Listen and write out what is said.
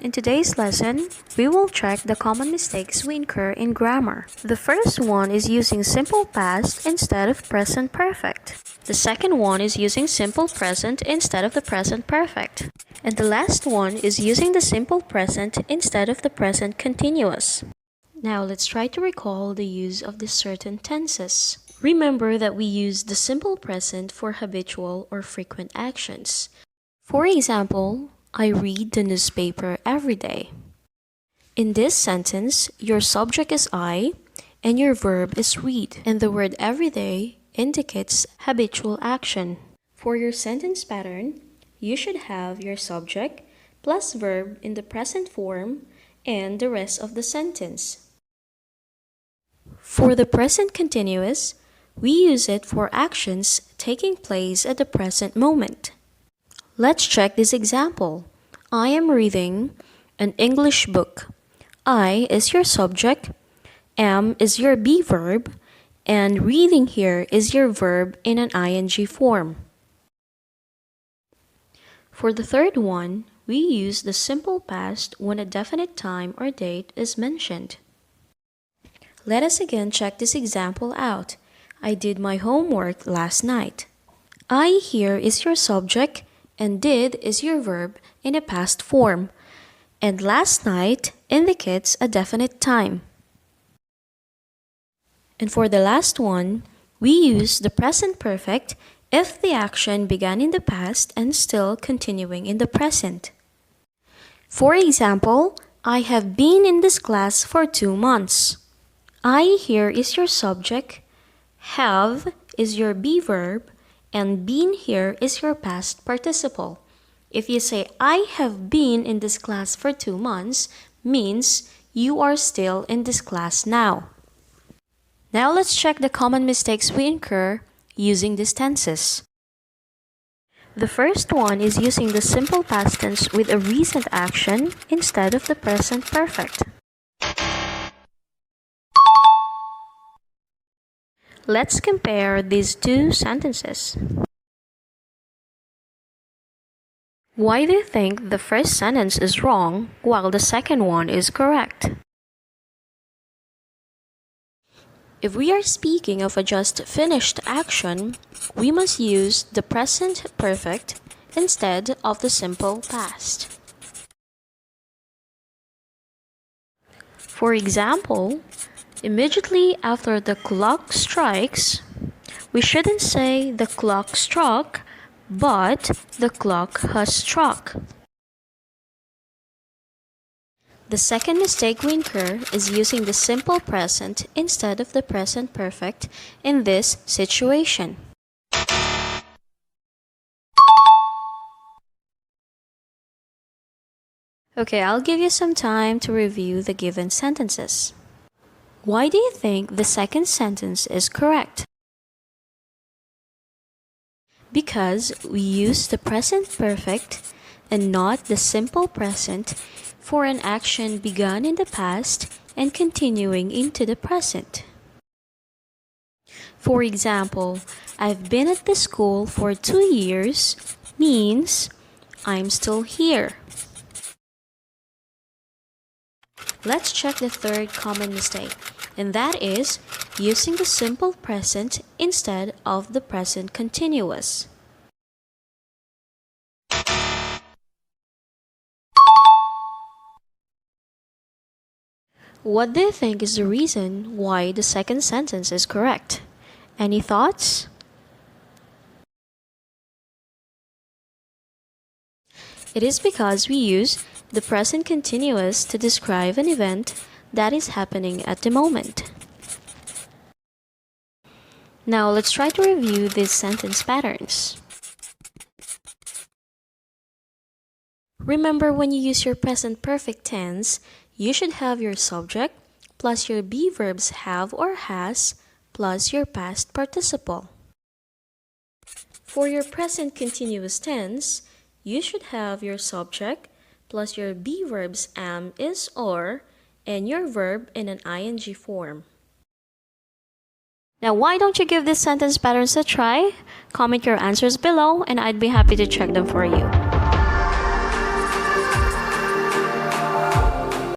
In today's lesson, we will check the common mistakes we incur in grammar. The first one is using simple past instead of present perfect. The second one is using simple present instead of the present perfect. And the last one is using the simple present instead of the present continuous. Now let's try to recall the use of the certain tenses. Remember that we use the simple present for habitual or frequent actions. For example, I read the newspaper every day. In this sentence, your subject is I and your verb is read, and the word every day indicates habitual action. For your sentence pattern, you should have your subject plus verb in the present form and the rest of the sentence. For the present continuous, we use it for actions taking place at the present moment. Let's check this example. I am reading an English book. I is your subject, am is your be verb, and reading here is your verb in an ing form. For the third one, we use the simple past when a definite time or date is mentioned. Let us again check this example out. I did my homework last night. I here is your subject and did is your verb in a past form, and last night indicates a definite time. And for the last one, we use the present perfect if the action began in the past and still continuing in the present. For example, I have been in this class for 2 months. I here is your subject, have is your be verb, and been here is your past participle. If you say, I have been in this class for 2 months, means you are still in this class now. Now let's check the common mistakes we incur using these tenses. The first one is using the simple past tense with a recent action instead of the present perfect. Let's compare these two sentences. Why do you think the first sentence is wrong while the second one is correct? If we are speaking of a just finished action, we must use the present perfect instead of the simple past. For example, immediately after the clock strikes, we shouldn't say the clock struck, but the clock has struck. The second mistake we incur is using the simple present instead of the present perfect in this situation. Okay, I'll give you some time to review the given sentences. Why do you think the second sentence is correct? Because we use the present perfect and not the simple present for an action begun in the past and continuing into the present. For example, I've been at the school for 2 years means I'm still here. Let's check the third common mistake, and that is using the simple present instead of the present continuous. What do you think is the reason why the second sentence is correct? Any thoughts? It is because we use the present continuous to describe an event that is happening at the moment. Now let's try to review these sentence patterns. Remember, when you use your present perfect tense, you should have your subject plus your be verbs have or has plus your past participle. For your present continuous tense, you should have your subject plus your be verbs am, is, or, and your verb in an ing form. Now, why don't you give these sentence patterns a try? Comment your answers below and I'd be happy to check them for you.